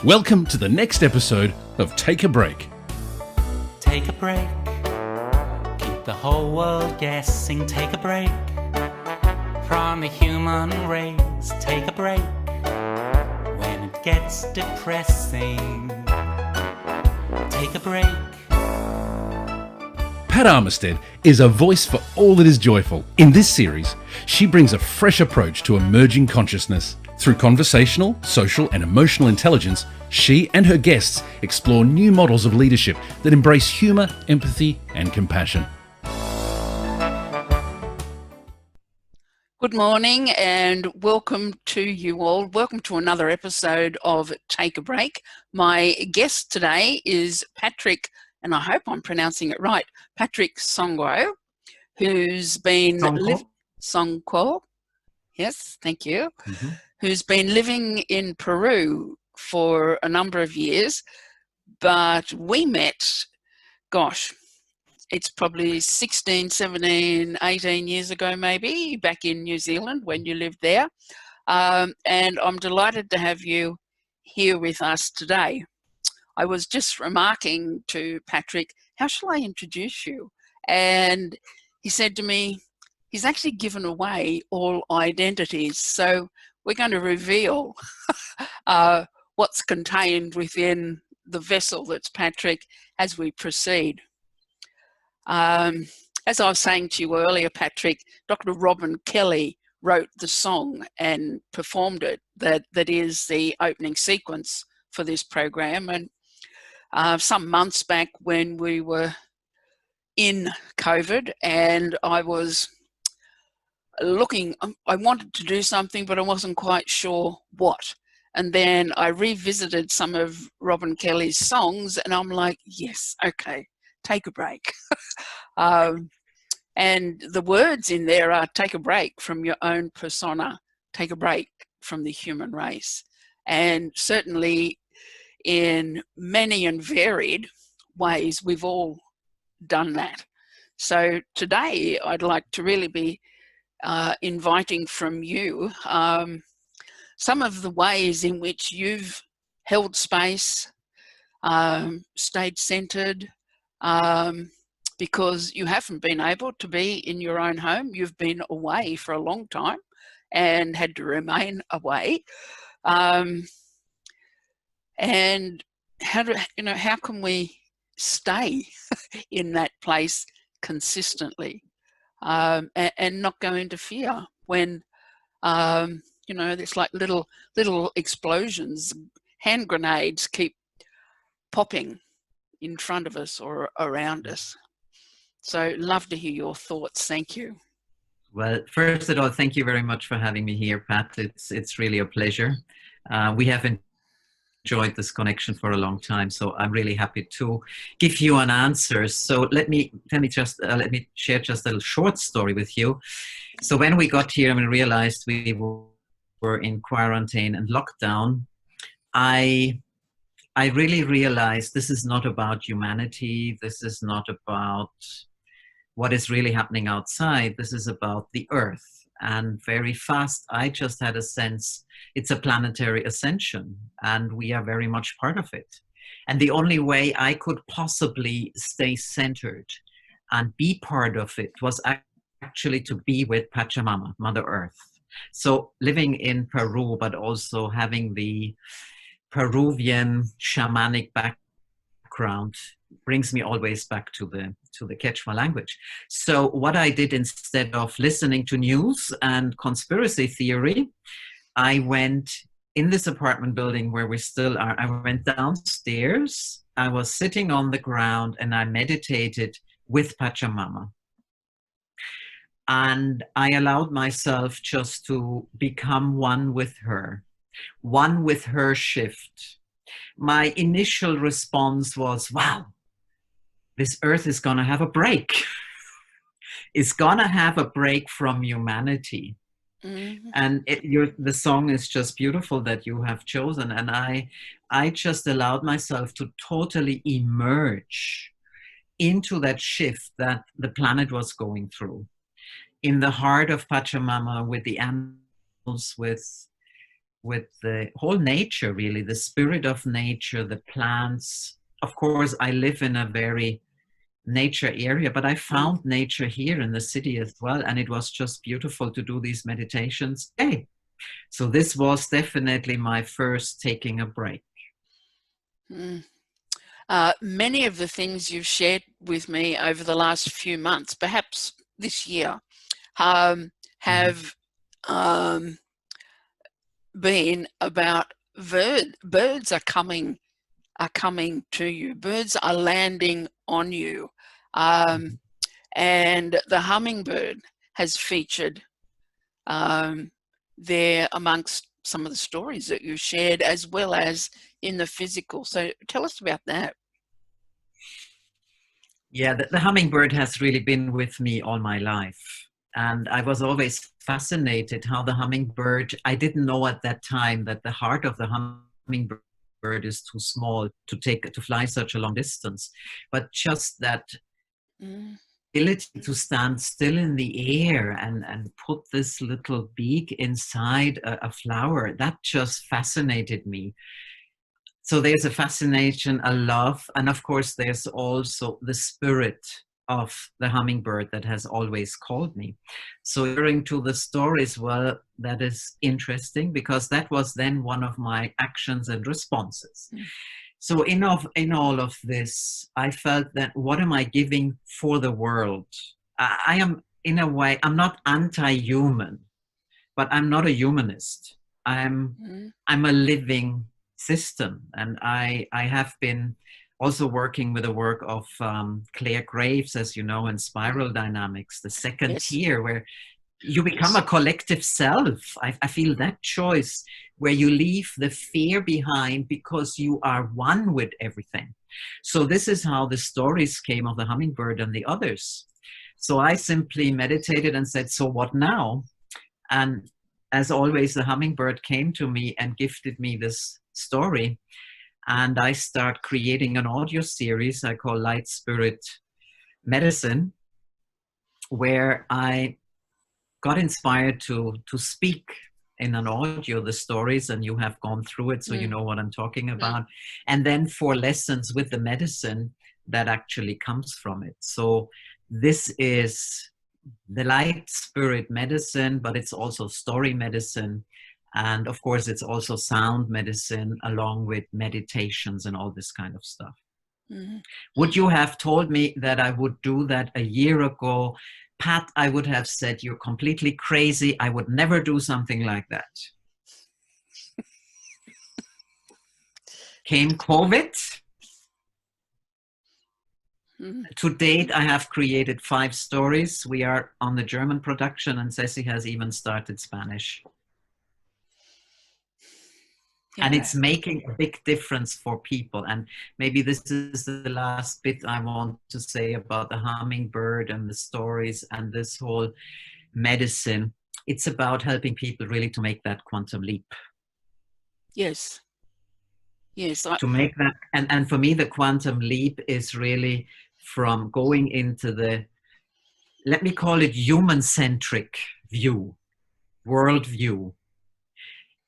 Welcome to the next episode of Take a Break. Take a break. Keep the whole world guessing. Take a break from the human race. Take a break when it gets depressing. Take a break. Pat Armistead is a voice for all that is joyful. In this series, she brings a fresh approach to emerging consciousness. Through conversational, social and emotional intelligence, she and her guests explore new models of leadership that embrace humour, empathy and compassion. Good morning and welcome to you all. Welcome to another episode of Take a Break. My guest today is Patrick, and I hope I'm pronouncing it right, Patrick Sonqo, who's been... Sonqo. Yes, thank you. Mm-hmm. Who's been living in Peru for a number of years, but we met, gosh, it's probably 16, 17, 18 years ago maybe, back in New Zealand when you lived there. And I'm delighted to have you here with us today. I was just remarking to Patrick, how shall I introduce you? And he said to me, he's actually given away all identities. So we're going to reveal what's contained within the vessel that's Patrick as we proceed. As I was saying to you earlier, Patrick, Dr. Robin Kelly wrote the song and performed it. That is the opening sequence for this program. And some months back when we were in COVID and I was looking, I wanted to do something, but I wasn't quite sure what. And then I revisited some of Robin Kelly's songs and I'm like, yes, okay, take a break. And the words in there are take a break from your own persona, take a break from the human race. And certainly in many and varied ways, we've all done that. So today I'd like to really be inviting from you some of the ways in which you've held space, stayed centered, because you haven't been able to be in your own home. You've been away for a long time and had to remain away. And how can we stay in that place consistently and not go into fear when it's like little explosions, hand grenades keep popping in front of us or around us. So love to hear your thoughts. Thank you. Well, first of all, thank you very much for having me here, Pat. It's really a pleasure. We have enjoyed this connection for a long time, so I'm really happy to give you an answer. So let me share just a little short story with you. So when we got here and we realized we were in quarantine and lockdown, I really realized this is not about humanity. This is not about what is really happening outside. This is about the earth. And very fast, I just had a sense it's a planetary ascension and we are very much part of it. And the only way I could possibly stay centered and be part of it was actually to be with Pachamama, Mother Earth. So living in Peru, but also having the Peruvian shamanic background brings me always back to the Quechua language. So what I did, instead of listening to news and conspiracy theory, I went in this apartment building where we still are. I went downstairs, I was sitting on the ground and I meditated with Pachamama. And I allowed myself just to become one with her shift. My initial response was, wow, this earth is going to have a break. It's going to have a break from humanity. Mm-hmm. And the song is just beautiful that you have chosen. And I just allowed myself to totally emerge into that shift that the planet was going through. In the heart of Pachamama, with the animals, with with the whole nature, really, the spirit of nature, the plants. Of course, I live in a very nature area, but I found nature here in the city as well, and it was just beautiful to do these meditations. Hey, so this was definitely my first taking a break. Many of the things you've shared with me over the last few months, perhaps this year, have been about birds are coming to you. Birds are landing on you. And the hummingbird has featured there amongst some of the stories that you shared, as well as in the physical. So tell us about that. Yeah, the hummingbird has really been with me all my life. And I was always fascinated how the hummingbird, I didn't know at that time that the heart of the hummingbird is too small to fly such a long distance. But just that ability to stand still in the air and put this little beak inside a flower, that just fascinated me. So there's a fascination, a love, and of course there's also the spirit of the hummingbird that has always called me. So referring to the stories, well, that is interesting because that was then one of my actions and responses. So in all of this, I felt that what am I giving for the world? I am, in a way, I'm not anti-human, but I'm not a humanist. I'm a living system, and I have been also working with the work of Claire Graves, as you know, in spiral dynamics, the second tier, where you become a collective self. I feel that choice where you leave the fear behind because you are one with everything. So this is how the stories came of the hummingbird and the others. So I simply meditated and said, so what now? And as always, the hummingbird came to me and gifted me this story. And I start creating an audio series I call Light Spirit Medicine, where I got inspired to speak in an audio the stories, and you have gone through it, so you know what I'm talking about. And then 4 lessons with the medicine that actually comes from it. So this is the Light Spirit Medicine, but it's also story medicine. And of course, it's also sound medicine along with meditations and all this kind of stuff. Would you have told me that I would do that a year ago, Pat? I would have said, you're completely crazy. I would never do something like that. Came COVID. To date, I have created 5 stories. We are on the German production, and Ceci has even started Spanish. Yeah. And it's making a big difference for people. And maybe this is the last bit I want to say about the hummingbird and the stories and this whole medicine. It's about helping people really to make that quantum leap. Yes. Yes. To make that, and for me, the quantum leap is really from going into the, let me call it human-centric view, worldview,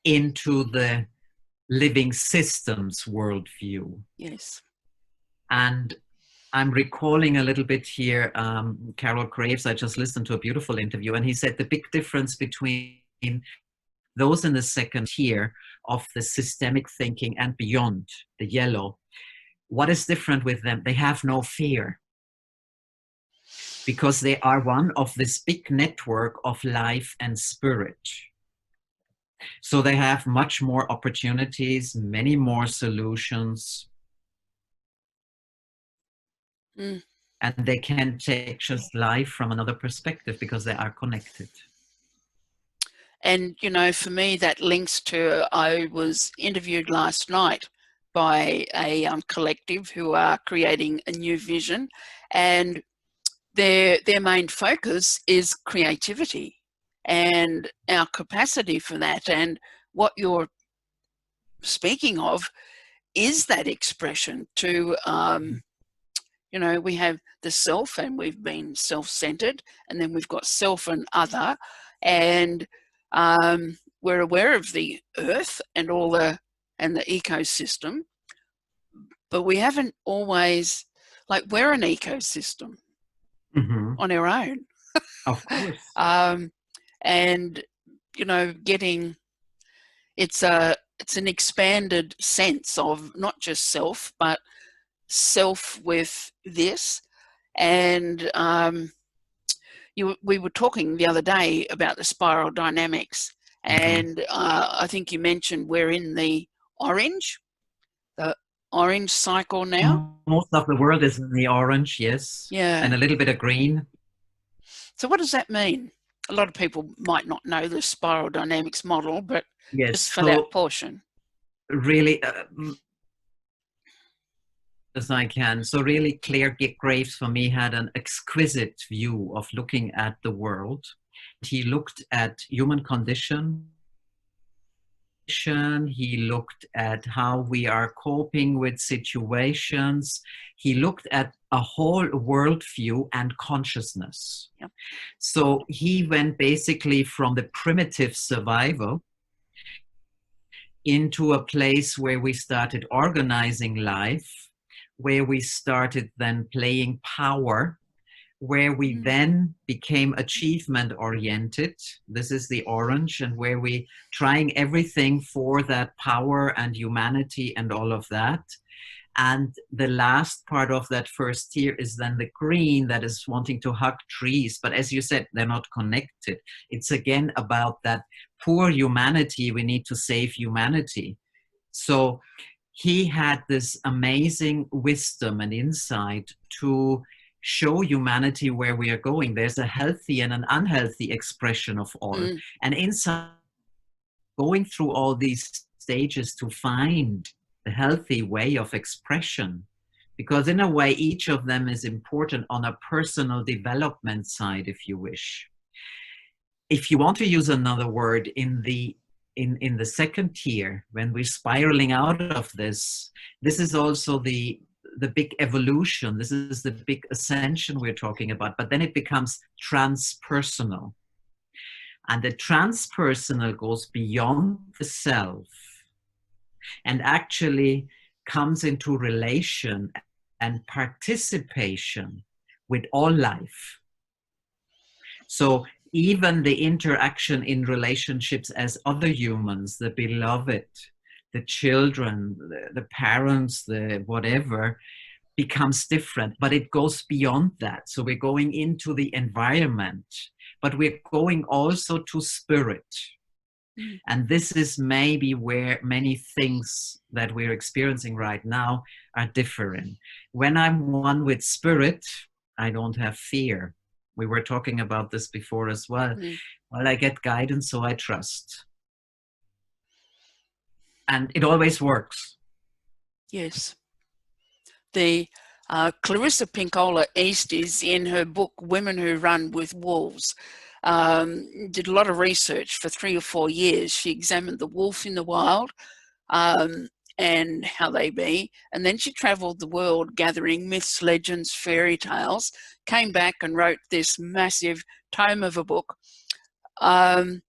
into the living systems worldview. Yes. And I'm recalling a little bit here, Carol Graves, I just listened to a beautiful interview, and he said the big difference between those in the second tier of the systemic thinking and beyond, the yellow, what is different with them? They have no fear because they are one of this big network of life and spirit. So they have much more opportunities, many more solutions. And they can take just life from another perspective because they are connected. And, you know, for me, that links to, I was interviewed last night by a collective who are creating a new vision, and their main focus is creativity and our capacity for that. And what you're speaking of is that expression to, you know, we have the self, and we've been self-centered, and then we've got self and other. And we're aware of the earth and the ecosystem, but we haven't always, like, we're an ecosystem Mm-hmm. on our own. Of course. And, you know, it's an expanded sense of not just self, but self with this. And we were talking the other day about the spiral dynamics, and I think you mentioned we're in the orange cycle now. Most of the world is in the orange, yes. Yeah. And a little bit of green. So what does that mean? A lot of people might not know the spiral dynamics model, but Yes. just for that portion. Really, as I can. So really, Claire Graves for me had an exquisite view of looking at the world. He looked at human condition. He looked at how we are coping with situations. He looked at a whole worldview and consciousness. Yep. So he went basically from the primitive survival into a place where we started organizing life, where we started then playing power, where we then became achievement oriented. This is the orange, and where we trying everything for that power and humanity and all of that. And the last part of that first tier is then the green, that is wanting to hug trees. But as you said, they're not connected. It's again about that poor humanity. We need to save humanity. So he had this amazing wisdom and insight to show humanity where we are going. There's a healthy and an unhealthy expression of all. And inside, going through all these stages to find the healthy way of expression, because in a way, each of them is important on a personal development side, if you wish. If you want to use another word, in the second tier, when we're spiraling out of this is also the big evolution. This is the big ascension we're talking about, but then it becomes transpersonal. And the transpersonal goes beyond the self and actually comes into relation and participation with all life. So even the interaction in relationships as other humans, the beloved, the children, the parents, the whatever, becomes different, but it goes beyond that. So we're going into the environment, but we're going also to spirit. And this is maybe where many things that we're experiencing right now are different. When I'm one with spirit, I don't have fear. We were talking about this before as well. Well, I get guidance, so I trust. And it always works. Yes. The Clarissa Pinkola East is in her book, Women Who Run with Wolves. Did a lot of research for 3 or 4 years. She examined the wolf in the wild and how they be. And then she traveled the world gathering myths, legends, fairy tales, came back and wrote this massive tome of a book. And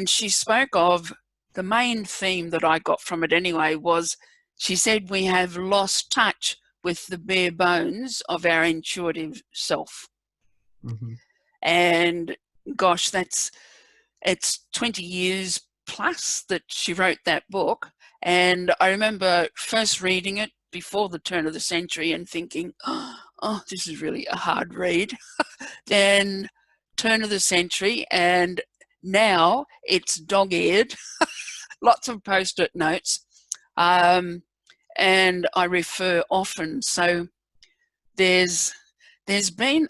she spoke of the main theme that I got from it anyway was, she said, we have lost touch with the bare bones of our intuitive self. And gosh, it's 20 years plus that she wrote that book. And I remember first reading it before the turn of the century and thinking, oh, this is really a hard read. Then turn of the century, and now it's dog-eared, lots of post-it notes, and I refer often. So there's been,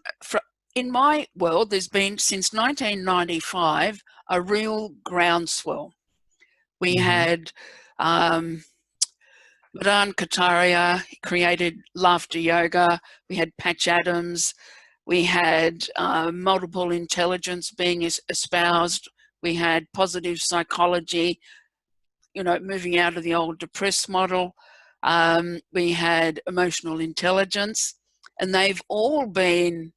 in my world, there's been since 1995 a real groundswell. We had Madan Kataria created laughter yoga. We had Patch Adams. We had multiple intelligence being espoused. We had positive psychology, moving out of the old depressed model. We had emotional intelligence, and they've all been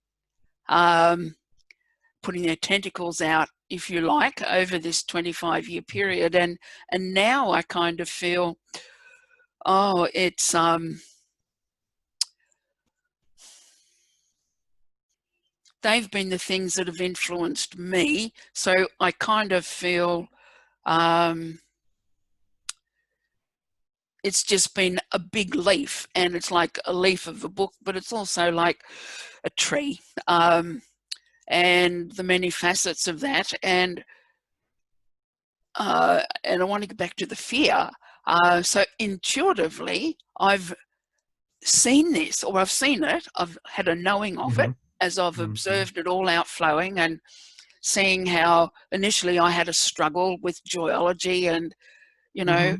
putting their tentacles out if you like, over this 25-year period. And now I kind of feel, oh, it's they've been the things that have influenced me. So I kind of feel it's just been a big leaf, and it's like a leaf of a book, but it's also like a tree, and the many facets of that. And I want to get back to the fear. So intuitively, I've seen this, or I've seen it. I've had a knowing of it as I've observed it all outflowing, and seeing how initially I had a struggle with joyology and, you know,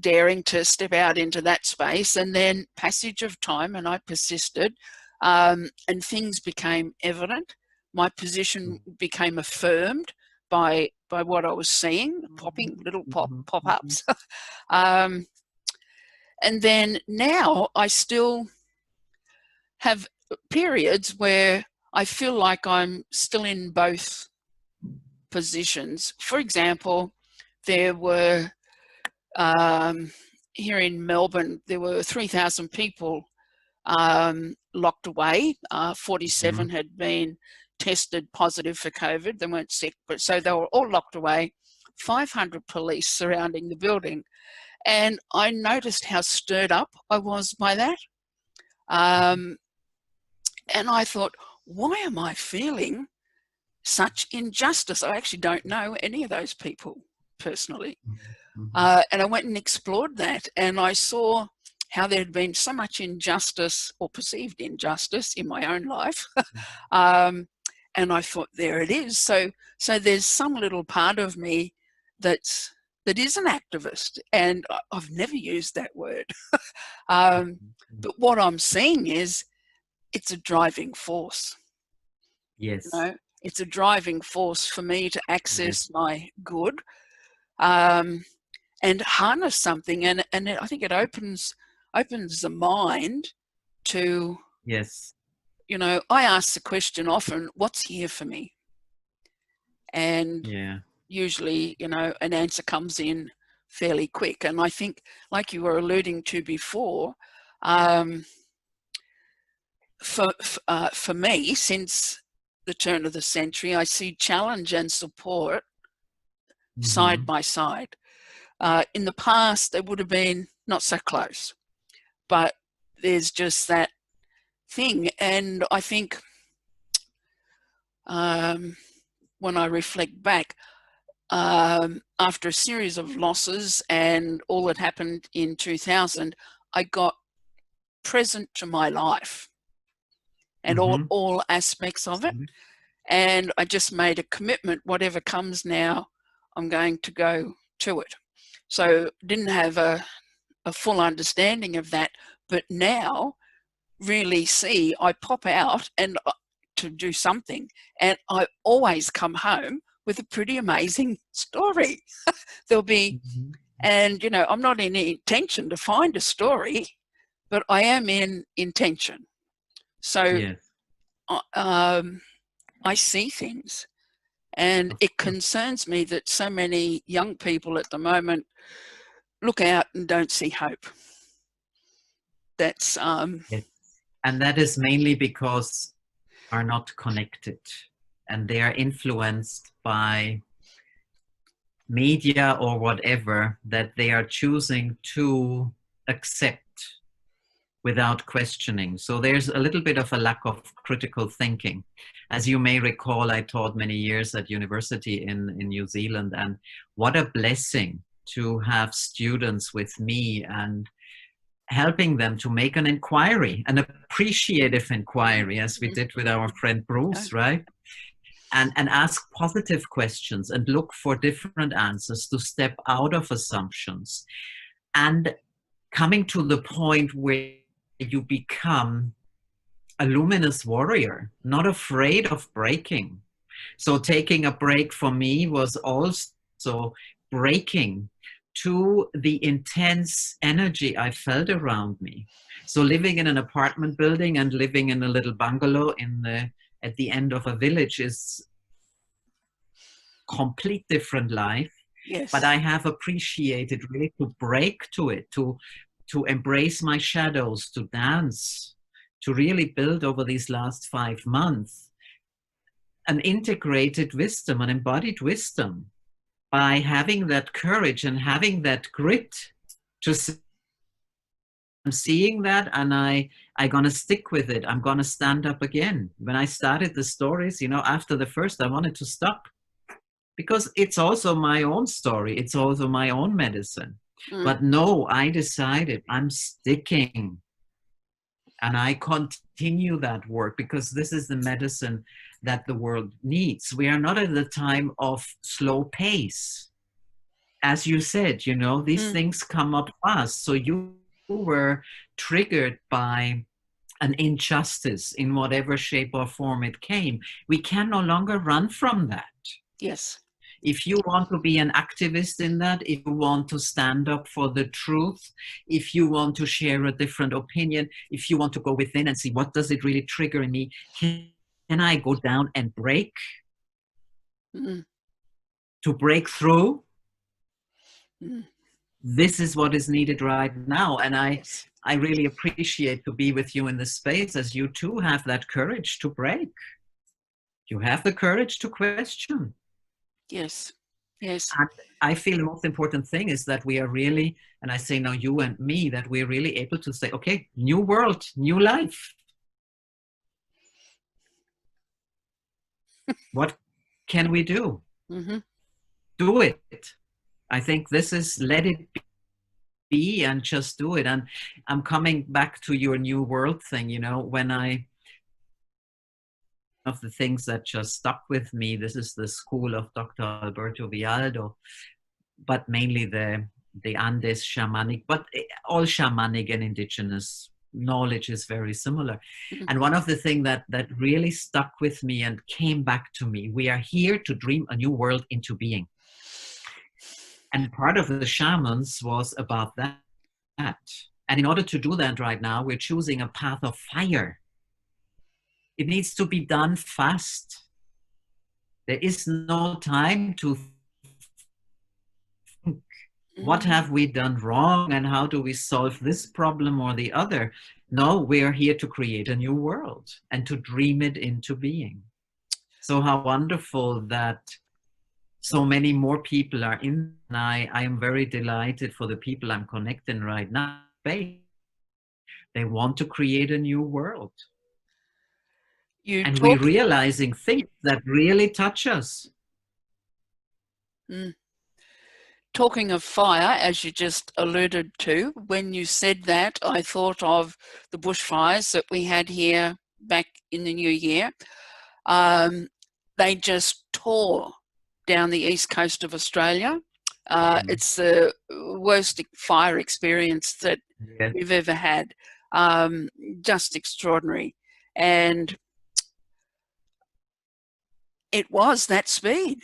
daring to step out into that space, and then passage of time, and I persisted, and things became evident. My position became affirmed by what I was seeing, popping little pop-ups. And then now I still have periods where I feel like I'm still in both positions. For example, there were here in Melbourne, there were 3,000 people locked away. 47 had been tested positive for COVID. They weren't sick, but so they were all locked away. 500 police surrounding the building. And I noticed how stirred up I was by that. And I thought, why am I feeling such injustice? I actually don't know any of those people personally. And I went and explored that, and I saw how there had been so much injustice, or perceived injustice, in my own life. And I thought, there it is. So there's some little part of me that is an activist, and I've never used that word. But what I'm seeing is it's a driving force. Yes. You know, it's a driving force for me to access my good, and harness something. And I think it opens the mind to, you know, I ask the question often, what's here for me? And usually, you know, an answer comes in fairly quick. And I think, like you were alluding to before, for me, since the turn of the century, I see challenge and support side by side. In the past, they would have been not so close, but there's just that thing. And I think when I reflect back, after a series of losses and all that happened in 2000, I got present to my life and all aspects of it. And I just made a commitment, whatever comes now, I'm going to go to it. So didn't have a full understanding of that, but now really see, I pop out and to do something, and I always come home with a pretty amazing story. There'll be, and you know, I'm not in intention to find a story, but I am in intention. So I see things, and it concerns me that so many young people at the moment look out and don't see hope. That's and that is mainly because are not connected, and they are influenced by media or whatever that they are choosing to accept without questioning. So there's a little bit of a lack of critical thinking. As you may recall, I taught many years at university in New Zealand, and what a blessing to have students with me and helping them to make an inquiry, an appreciative inquiry, as we did with our friend Bruce, right? And ask positive questions and look for different answers, to step out of assumptions, and coming to the point where you become a luminous warrior, not afraid of breaking. So taking a break for me was also breaking to the intense energy I felt around me. So living in an apartment building and living in a little bungalow at the end of a village is complete different life. Yes. But I have appreciated really to break to it, to embrace my shadows, to dance, to really build over these last 5 months an integrated wisdom, an embodied wisdom, by having that courage and having that grit to I'm seeing that, and I gonna stick with it. I'm gonna stand up again. When I started the stories, you know, after the first, I wanted to stop because it's also my own story. It's also my own medicine. But no, I decided I'm sticking, and I continue that work because this is the medicine that the world needs. We are not at the time of slow pace. As you said, you know, these things come up fast. So you were triggered by an injustice in whatever shape or form it came. We can no longer run from that. Yes. If you want to be an activist in that, if you want to stand up for the truth, if you want to share a different opinion, if you want to go within and see what does it really trigger in me, can I go down and break? To break through? This is what is needed right now. And I really appreciate to be with you in this space, as you too have that courage to break. You have the courage to question. Yes. Yes. And I feel the most important thing is that we are really, and I say now you and me, that we're really able to say, okay, new world, new life. What can we do? Do it. I think this is let it be and just do it. And I'm coming back to your new world thing, you know, when of the things that just stuck with me, this is the school of Dr. Alberto Villaldo, but mainly the Andes shamanic, but all shamanic and indigenous knowledge is very similar. And one of the things that really stuck with me and came back to me, we are here to dream a new world into being. And part of the shamans was about that. And in order to do that right now, we're choosing a path of fire. It needs to be done fast. There is no time to think, what have we done wrong and how do we solve this problem or the other? No, we are here to create a new world and to dream it into being. So how wonderful that so many more people are in. And I am very delighted for the people I'm connecting right now. They want to create a new world. And we're realizing things that really touch us. Talking of fire, as you just alluded to, when you said that, I thought of the bushfires that we had here back in the new year. They just tore down the east coast of Australia. It's the worst fire experience that we've ever had. Just extraordinary. And it was that speed.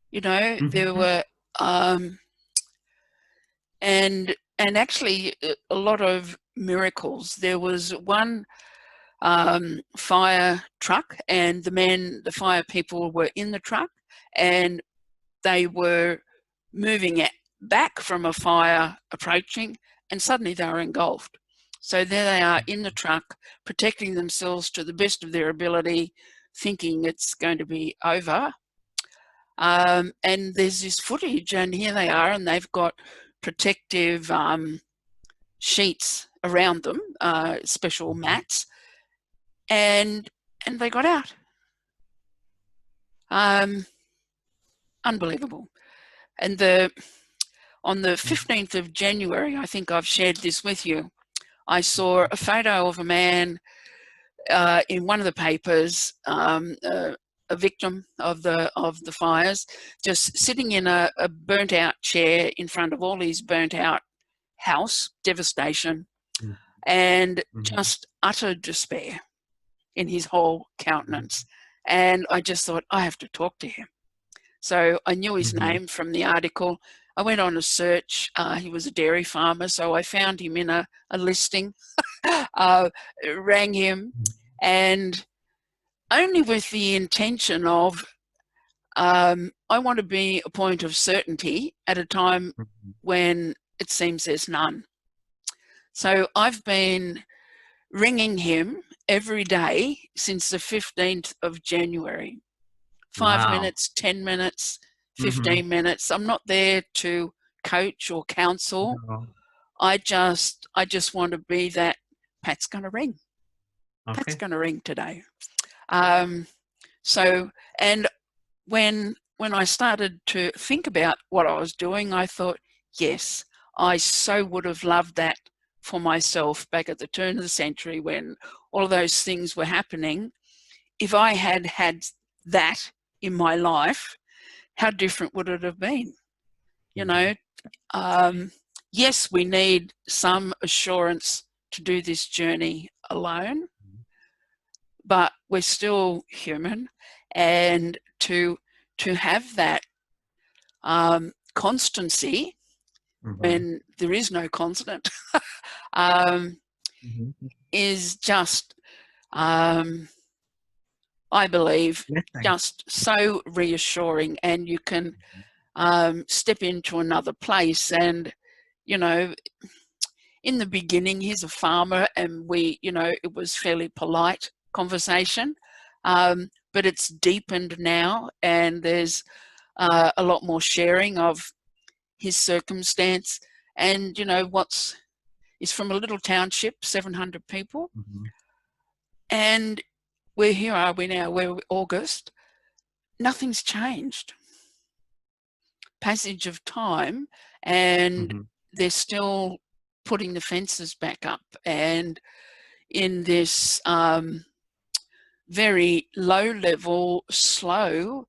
You know, there were, and actually a lot of miracles. There was one fire truck, and the fire people were in the truck, and they were moving it back from a fire approaching, and suddenly they were engulfed. So there they are in the truck, protecting themselves to the best of their ability, thinking it's going to be over. And there's this footage, and here they are, and they've got protective sheets around them, special mats, and they got out. Unbelievable. And on the 15th of January, I think I've shared this with you, I saw a photo of a man in one of the papers, a victim of the fires, just sitting in a burnt out chair in front of all his burnt out house, devastation, and just utter despair in his whole countenance. And I just thought, I have to talk to him. So I knew his name from the article. I went on a search. He was a dairy farmer, so I found him in a listing, rang him, and only with the intention of I want to be a point of certainty at a time when it seems there's none. So I've been ringing him every day since the 15th of January. 5 minutes, 10 minutes, 15 minutes. I'm not there to coach or counsel. No. I just want to be that Pat's going to ring. Okay. Pat's going to ring today. So, and when I started to think about what I was doing, I thought, yes, I so would have loved that for myself back at the turn of the century when all of those things were happening. If I had had that in my life, how different would it have been? You know, yes, we need some assurance to do this journey alone, but we're still human, and to have that constancy when there is no constant is just, I believe, just so reassuring, and you can step into another place. And, you know, in the beginning, he's a farmer, and it was fairly polite conversation, but it's deepened now, and there's a lot more sharing of his circumstance. And, you know, he's from a little township, 700 people, and here are we now, we're August, nothing's changed. Passage of time, and they're still putting the fences back up, and in this very low level, slow,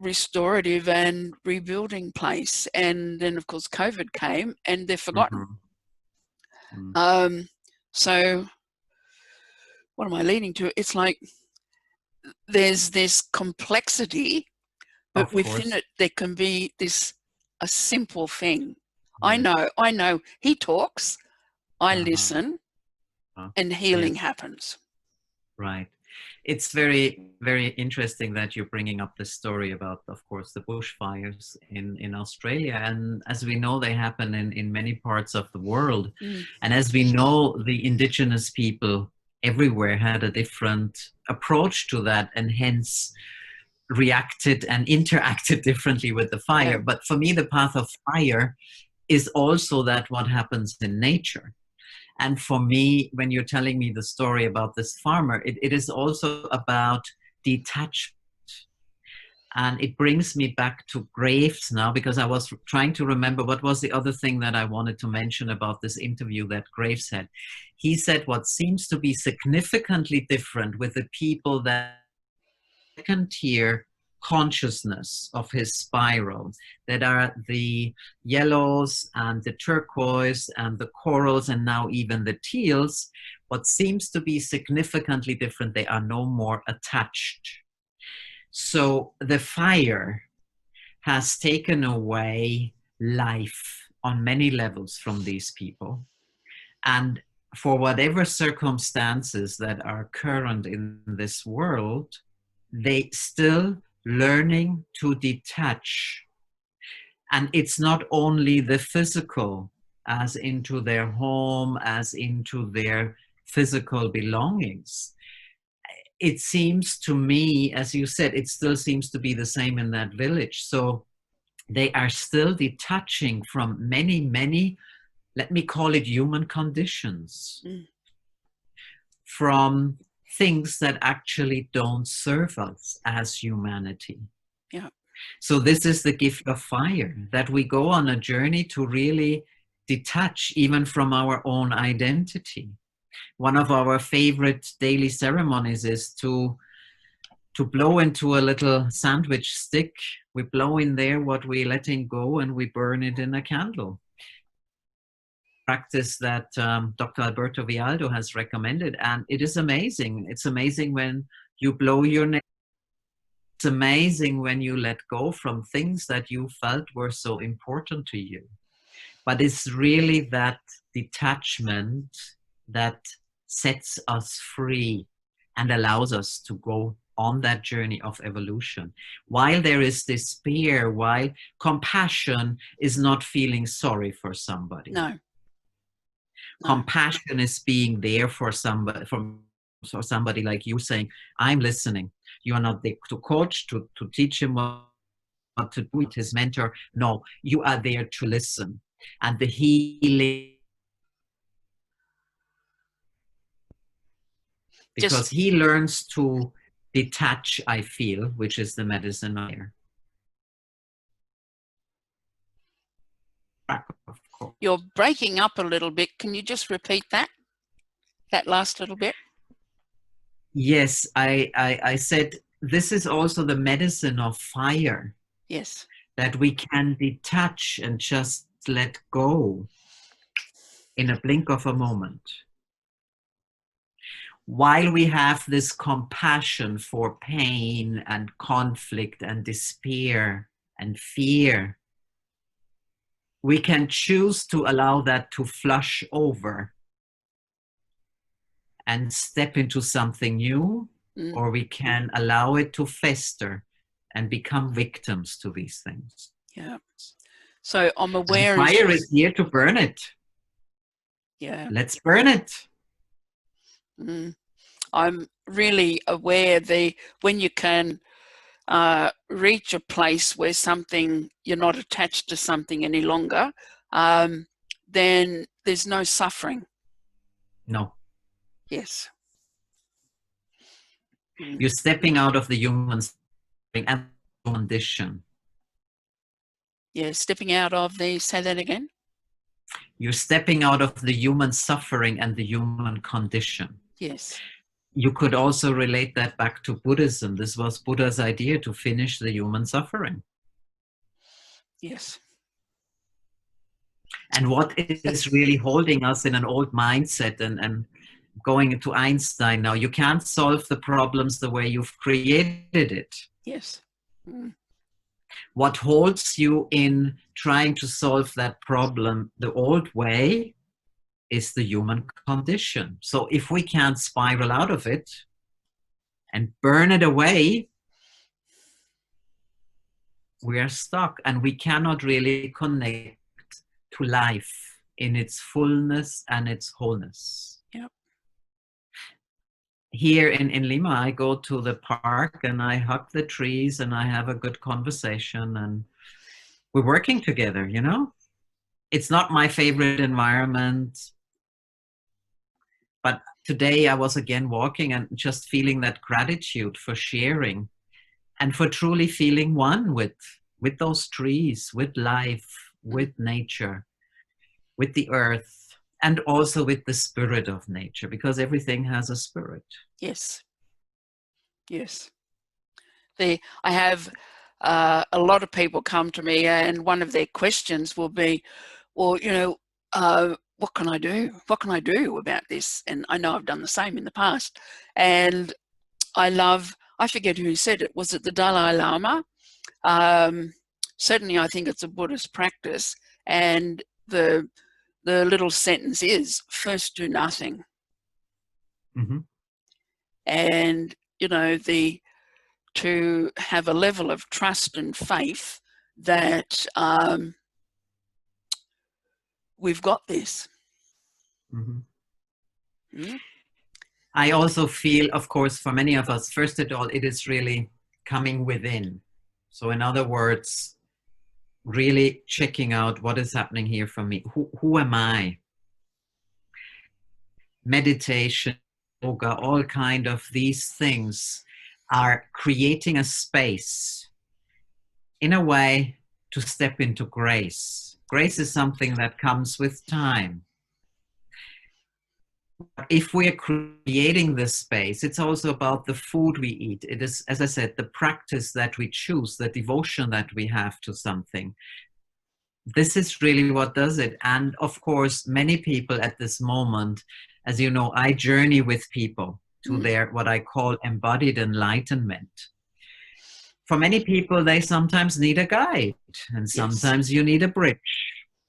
restorative and rebuilding place. And then of course COVID came and they're forgotten. So what am I leading to? It's like there's this complexity, but within it there can be a simple thing. I know he talks, I listen, and healing happens. Right. It's very, very interesting that you're bringing up the story about, of course, the bushfires in Australia. And as we know, they happen in many parts of the world. And as we know, the indigenous people everywhere had a different approach to that, and hence reacted and interacted differently with the fire. But for me, the path of fire is also that what happens in nature. And for me, when you're telling me the story about this farmer, it is also about detachment. And it brings me back to Graves now, because I was trying to remember what was the other thing that I wanted to mention about this interview that Graves had. He said what seems to be significantly different with the people that second tier consciousness of his spiral, that are the yellows and the turquoise and the corals and now even the teals. What seems to be significantly different, they are no more attached. So the fire has taken away life on many levels from these people, and for whatever circumstances that are current in this world, they still learning to detach. And it's not only the physical, as into their home, as into their physical belongings. It seems to me, as you said, it still seems to be the same in that village. So they are still detaching from many, many, let me call it human conditions, from things that actually don't serve us as humanity. Yeah. So this is the gift of fire, that we go on a journey to really detach even from our own identity. One of our favorite daily ceremonies is to blow into a little sandwich stick. We blow in there what we're letting go and we burn it in a candle. Practice that Dr. Alberto Vialdo has recommended, and it is amazing. It's amazing when you blow your name. It's amazing when you let go from things that you felt were so important to you. But it's really that detachment that sets us free and allows us to go on that journey of evolution. While there is despair, while compassion is not feeling sorry for somebody. No. Compassion is being there for somebody, so somebody like you, saying, I'm listening. You are not there to coach, to teach him what to do with his mentor. No, you are there to listen. And the healing, because he learns to detach, I feel, which is the medicine here. You're breaking up a little bit. Can you just repeat that last little bit? Yes, I said this is also the medicine of fire. Yes. That we can detach and just let go in a blink of a moment. While we have this compassion for pain and conflict and despair and fear, we can choose to allow that to flush over and step into something new, or we can allow it to fester and become victims to these things. Yeah. So I'm aware. And fire is here to burn it. Yeah. Let's burn it. I'm really aware when you can reach a place where you're not attached to something any longer, then there's no suffering. No. Yes. You're stepping out of the human suffering and condition. Yeah, stepping out of say that again? You're stepping out of the human suffering and the human condition. Yes. You could also relate that back to Buddhism. This was Buddha's idea, to finish the human suffering. Yes. And what is really holding us in an old mindset, and going into Einstein now, you can't solve the problems the way you've created it. Yes. What holds you in trying to solve that problem the old way is the human condition. So if we can't spiral out of it and burn it away, we are stuck, and we cannot really connect to life in its fullness and its wholeness. Yep. Here in Lima, I go to the park and I hug the trees and I have a good conversation, and we're working together, you know? It's not my favorite environment, but today I was again walking and just feeling that gratitude for sharing and for truly feeling one with those trees, with life, with nature, with the earth, and also with the spirit of nature, because everything has a spirit. Yes. Yes. I have a lot of people come to me, and one of their questions will be, well, what can I do? What can I do about this? And I know I've done the same in the past. And I forget who said it. Was it the Dalai Lama? Certainly, I think it's a Buddhist practice. And the little sentence is, first do nothing. Mm-hmm. And, to have a level of trust and faith that we've got this. Mm-hmm. Mm-hmm. I also feel, of course, for many of us, first of all, it is really coming within. So in other words, really checking out what is happening here for me. Who am I? Meditation, yoga, all kind of these things are creating a space in a way to step into grace. Grace is something that comes with time. If we are creating this space, it's also about the food we eat. It is, as I said, the practice that we choose, the devotion that we have to something. This is really what does it. And of course, many people at this moment, as you know, I journey with people to their, what I call embodied enlightenment. For many people, they sometimes need a guide, and sometimes you need a bridge.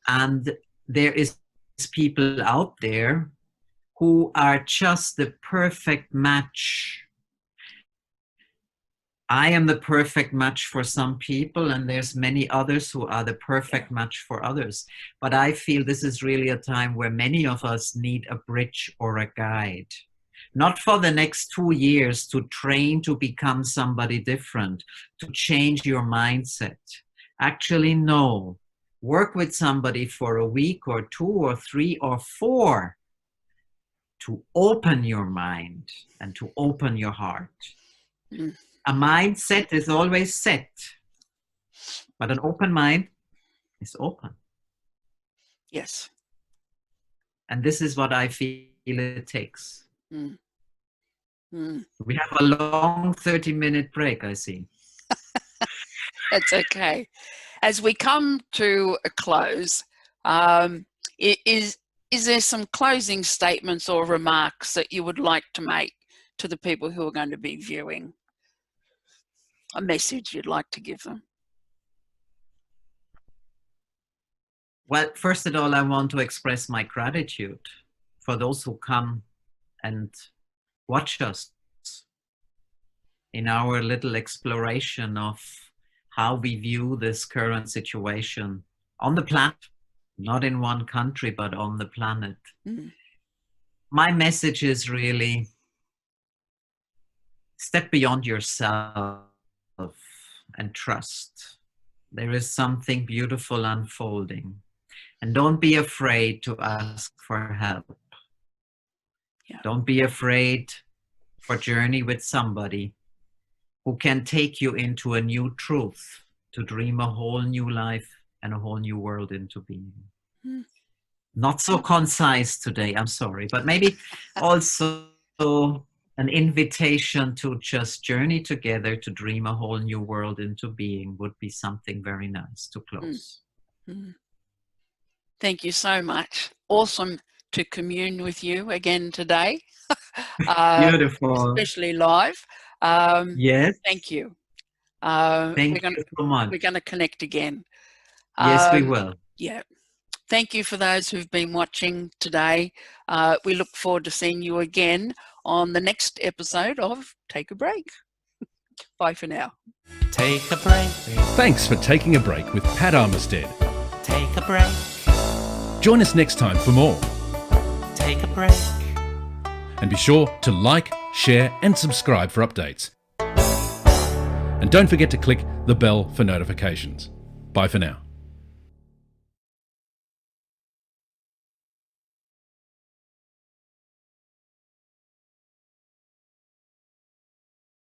And there is people out there who are just the perfect match I am the perfect match for some people, and there's many others who are the perfect match for others. But I feel this is really a time where many of us need a bridge or a guide. Not for the next 2 years to train to become somebody different, to change your mindset. Actually, no. Work with somebody for a week or 2 or 3 or 4 to open your mind and to open your heart. Mm. A mindset is always set, but an open mind is open. Yes. And this is what I feel it takes. Mm. Mm. We have a long 30-minute break, I see. That's okay. As we come to a close, is there some closing statements or remarks that you would like to make to the people who are going to be viewing? A message you'd like to give them? Well, first of all, I want to express my gratitude for those who come and watch us in our little exploration of how we view this current situation on the planet, not in one country, but on the planet. Mm. My message is really step beyond yourself and trust. There is something beautiful unfolding. And don't be afraid to ask for help. Yeah. Don't be afraid for journey with somebody who can take you into a new truth, to dream a whole new life and a whole new world into being. Mm. Not so concise today, I'm sorry, but maybe also an invitation to just journey together to dream a whole new world into being would be something very nice to close. Mm. Mm. Thank you so much. Awesome to commune with you again today. Beautiful. Especially live. Yes. Thank you. Thank you so much. We're going to connect again. Yes, we will. Yeah. Thank you for those who've been watching today. We look forward to seeing you again on the next episode of Take a Break. Bye for now. Take a break. Thanks for taking a break with Pat Armistead. Take a break. Join us next time for more. Take a break. And be sure to like, share and subscribe for updates. And don't forget to click the bell for notifications. Bye for now.